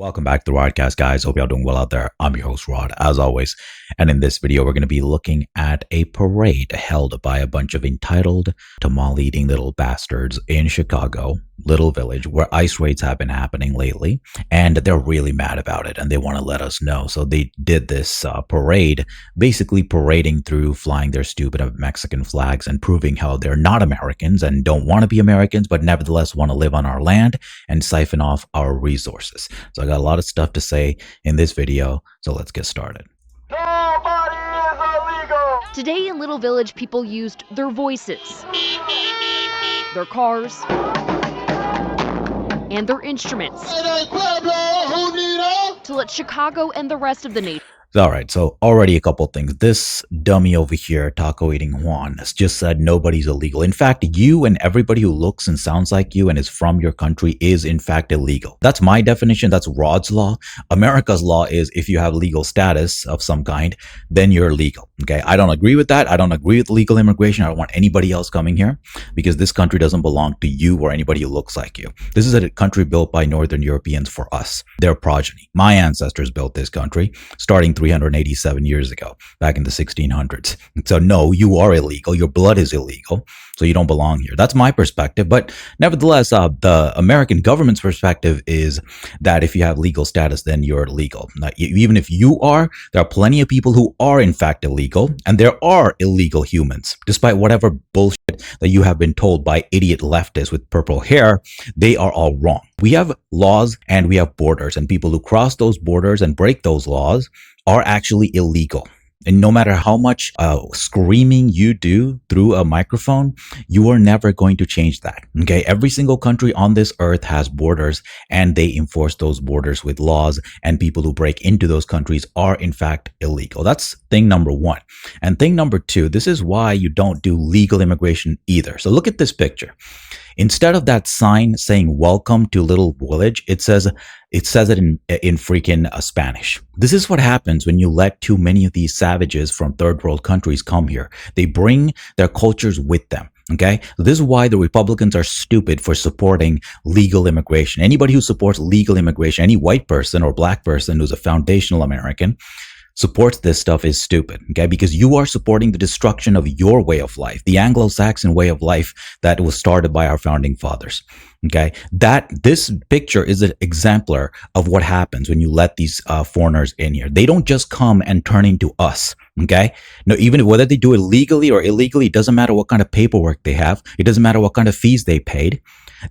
Welcome back to the Rodecast, guys. Hope y'all doing well out there. I'm your host, Rod, as always. And in this video, we're going to be looking at a parade held by a bunch of entitled, tamale-eating little bastards in Chicago, little village, where ICE raids have been happening lately. And they're really mad about it, and they want to let us know. So they did this parade, basically parading through, flying their stupid Mexican flags and proving how they're not Americans and don't want to be Americans, but nevertheless want to live on our land and siphon off our resources. So I got a lot of stuff to say in this video, so let's get started. Nobody is illegal! Today in Little Village, people used their voices, their cars, and their instruments to let Chicago and the rest of the nation. All right, so already a couple things. This dummy over here, taco eating Juan, has just said nobody's illegal. In fact, you and everybody who looks and sounds like you and is from your country is in fact illegal. That's my definition. That's Rod's law. America's law is if you have legal status of some kind, then you're legal. Okay, I don't agree with that. I don't agree with legal immigration. I don't want anybody else coming here because this country doesn't belong to you or anybody who looks like you. This is a country built by Northern Europeans for us, their progeny. My ancestors built this country starting 387 years ago, back in the 1600s. So no, you are illegal. Your blood is illegal. So you don't belong here. That's my perspective. But nevertheless, the American government's perspective is that if you have legal status, then you're legal. Now, even if you are, there are plenty of people who are in fact illegal, and there are illegal humans. Despite whatever bullshit that you have been told by idiot leftists with purple hair, they are all wrong. We have laws and we have borders, and people who cross those borders and break those laws are actually illegal. And no matter how much screaming you do through a microphone, you are never going to change that. Okay. Every single country on this earth has borders, and they enforce those borders with laws, and people who break into those countries are in fact illegal. That's thing number one. And thing number two, this is why you don't do legal immigration either. So look at this picture. Instead of that sign saying welcome to Little Village, it says it in freaking Spanish. This is what happens when you let too many of these savages from third world countries come here. They bring their cultures with them. Okay. So this is why the Republicans are stupid for supporting legal immigration. Anybody who supports legal immigration, any white person or black person who's a foundational American, supports this stuff is stupid, okay? Because you are supporting the destruction of your way of life, the Anglo-Saxon way of life that was started by our founding fathers, okay? This picture is an exemplar of what happens when you let these foreigners in here. They don't just come and turn into us, okay? No, even whether they do it legally or illegally, it doesn't matter what kind of paperwork they have. It doesn't matter what kind of fees they paid.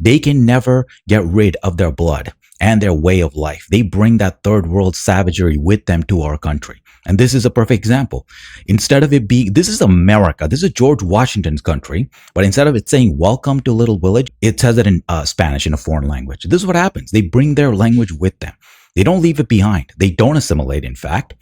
They can never get rid of their blood and their way of life. They bring that third world savagery with them to our country. And this is a perfect example. Instead of it being, this is America, this is George Washington's country, but instead of it saying welcome to Little Village, it says it in Spanish, in a foreign language. This is what happens. They bring their language with them. They don't leave it behind. They don't assimilate, in fact.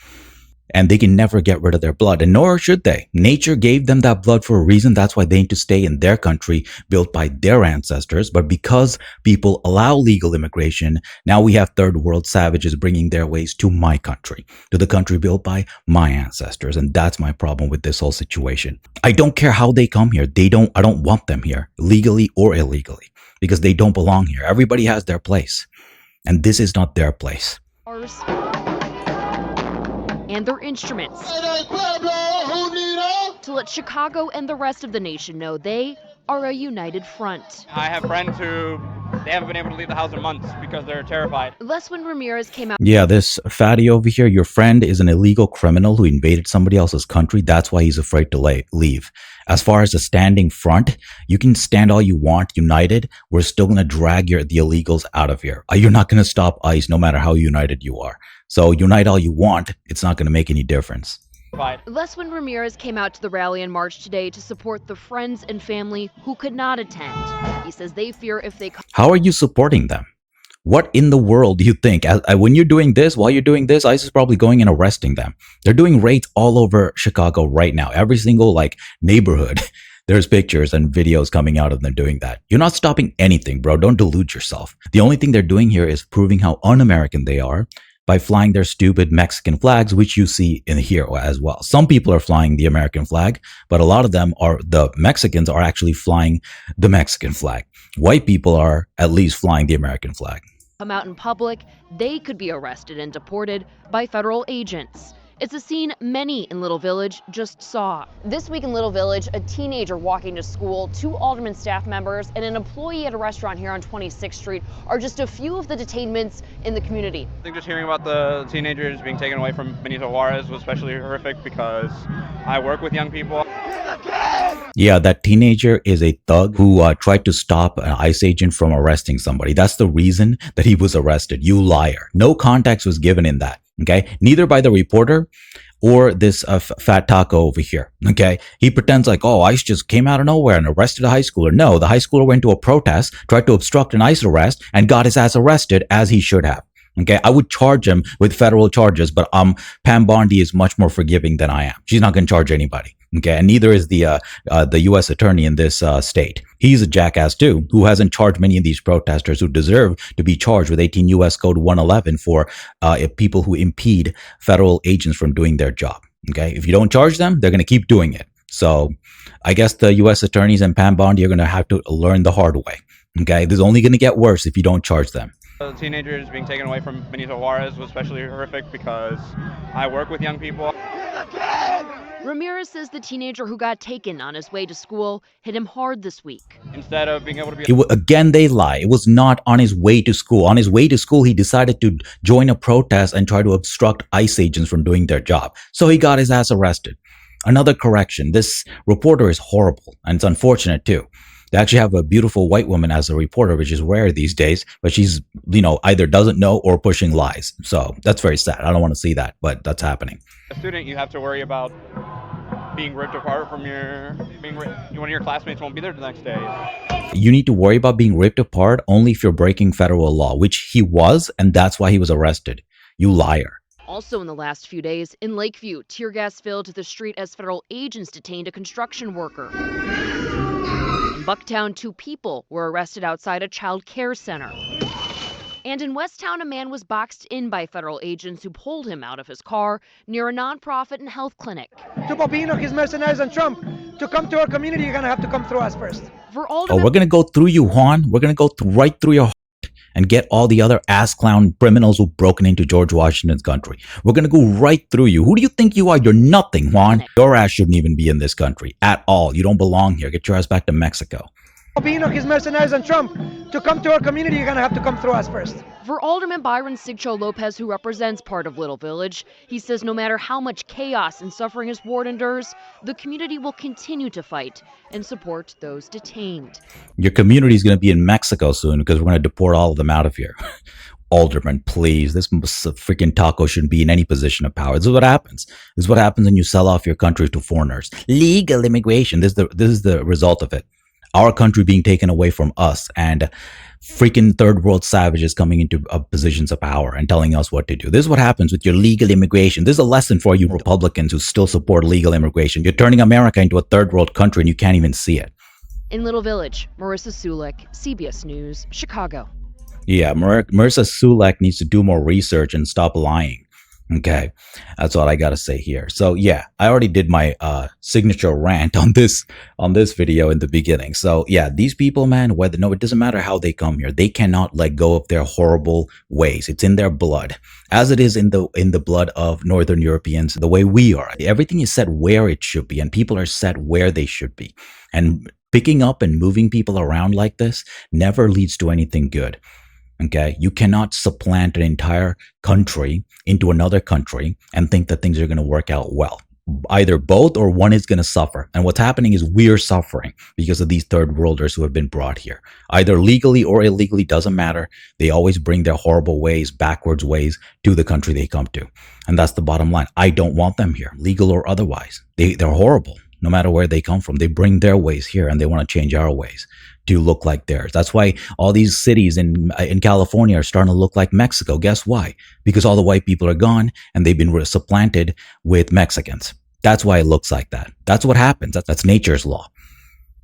And they can never get rid of their blood, and nor should they. Nature gave them that blood for a reason. That's why they need to stay in their country built by their ancestors. But because people allow legal immigration, now we have third world savages bringing their ways to my country, to the country built by my ancestors. And that's my problem with this whole situation. I don't care how they come here. I don't want them here, legally or illegally, because they don't belong here. Everybody has their place, and this is not their place. And their instruments to let Chicago and the rest of the nation know they are a united front. I have friends who they haven't been able to leave the house in months because they're terrified. Thus, when Ramirez came out, yeah, this fatty over here, your friend is an illegal criminal who invaded somebody else's country. That's why he's afraid to leave. As far as the standing front, you can stand all you want, united. We're still going to drag the illegals out of here. You're not going to stop ICE no matter how united you are. So unite all you want. It's not going to make any difference. Thus, when Ramirez came out to the rally and march today to support the friends and family who could not attend, he says they fear if they... How are you supporting them? What in the world do you think? When you're doing this, while you're doing this, ICE is probably going and arresting them. They're doing raids all over Chicago right now. Every single neighborhood. There's pictures and videos coming out of them doing that. You're not stopping anything, bro. Don't delude yourself. The only thing they're doing here is proving how un-American they are by flying their stupid Mexican flags, which you see in here as well. Some people are flying the American flag, but a lot of them are, the Mexicans are actually flying the Mexican flag. White people are at least flying the American flag. come out in public, they could be arrested and deported by federal agents. It's a scene many in Little Village just saw. This week in Little Village, a teenager walking to school, 2 Alderman staff members, and an employee at a restaurant here on 26th Street are just a few of the detainments in the community. I think just hearing about the teenagers being taken away from Benito Juarez was especially horrific because I work with young people. Yeah, that teenager is a thug who tried to stop an ICE agent from arresting somebody. That's the reason that he was arrested. You liar. No context was given in that. Okay, neither by the reporter or this fat taco over here. Okay, he pretends like, oh, ICE just came out of nowhere and arrested a high schooler. No, the high schooler went to a protest, tried to obstruct an ICE arrest, and got his ass arrested as he should have. Okay, I would charge him with federal charges, but Pam Bondi is much more forgiving than I am. She's not going to charge anybody. Okay, and neither is the U.S. attorney in this state. He's a jackass too, who hasn't charged many of these protesters who deserve to be charged with 18 U.S. Code 111 for people who impede federal agents from doing their job. Okay, if you don't charge them, they're going to keep doing it. So I guess the U.S. attorneys and Pam Bondi are going to have to learn the hard way. Okay, this is only going to get worse if you don't charge them. The teenagers being taken away from Benito Juarez was especially horrific because I work with young people. Ramirez says the teenager who got taken on his way to school hit him hard this week. Instead of being able to be... Again, they lie. It was not on his way to school. On his way to school, he decided to join a protest and try to obstruct ICE agents from doing their job. So he got his ass arrested. Another correction. This reporter is horrible, and it's unfortunate too. They actually have a beautiful white woman as a reporter, which is rare these days, but she's, either doesn't know or pushing lies. So that's very sad. I don't want to see that, but that's happening. A student, you have to worry about being ripped apart from one of your classmates won't be there the next day. You need to worry about being ripped apart only if you're breaking federal law, which he was, and that's why he was arrested. You liar. Also in the last few days, in Lakeview, tear gas filled the street as federal agents detained a construction worker. In Bucktown, 2 people were arrested outside a child care center. And in Westtown, a man was boxed in by federal agents who pulled him out of his car near a nonprofit and health clinic. To Bobino, his mercenaries, and Trump, to come to our community, you're going to have to come through us first. For Alderman, we're going to go through you, Juan. We're going to go right through your heart and get all the other ass clown criminals who've broken into George Washington's country. We're going to go right through you. Who do you think you are? You're nothing, Juan. Your ass shouldn't even be in this country at all. You don't belong here. Get your ass back to Mexico. Bobino, his mercenaries, and Trump, to come to our community, you're going to have to come through us first. For Alderman Byron Sigcho Lopez, who represents part of Little Village, he says no matter how much chaos and suffering his ward endures, the community will continue to fight and support those detained. Your community is going to be in Mexico soon because we're going to deport all of them out of here. Alderman, please. This freaking taco shouldn't be in any position of power. This is what happens. This is what happens when you sell off your country to foreigners. Legal immigration. This is the result of it. Our country being taken away from us and freaking third world savages coming into positions of power and telling us what to do. This is what happens with your legal immigration. This is a lesson for you Republicans who still support legal immigration. You're turning America into a third world country and you can't even see it. In Little Village, Marissa Sulek, CBS News, Chicago. Yeah, Marissa Sulek needs to do more research and stop lying. Okay, that's all I got to say here. So yeah, I already did my signature rant on this video in the beginning. So yeah, these people, man, it doesn't matter how they come here. They cannot let go of their horrible ways. It's in their blood, as it is in the blood of Northern Europeans, the way we are. Everything is set where it should be, and people are set where they should be. And picking up and moving people around like this never leads to anything good. Okay, you cannot supplant an entire country into another country and think that things are going to work out well. Either both or one is going to suffer. And what's happening is we're suffering because of these third worlders who have been brought here. Either legally or illegally, doesn't matter. They always bring their horrible ways, backwards ways to the country they come to. And that's the bottom line. I don't want them here, legal or otherwise. They're horrible. No matter where they come from, they bring their ways here and they want to change our ways to look like theirs. That's why all these cities in California are starting to look like Mexico. Guess why? Because all the white people are gone and they've been supplanted with Mexicans. That's why it looks like that. That's what happens. That's nature's law.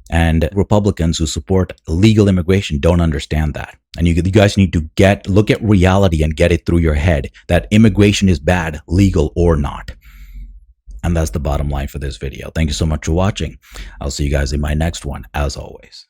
And Republicans who support legal immigration don't understand that. And you guys need to look at reality and get it through your head that immigration is bad, legal or not. And that's the bottom line for this video. Thank you so much for watching. I'll see you guys in my next one, as always.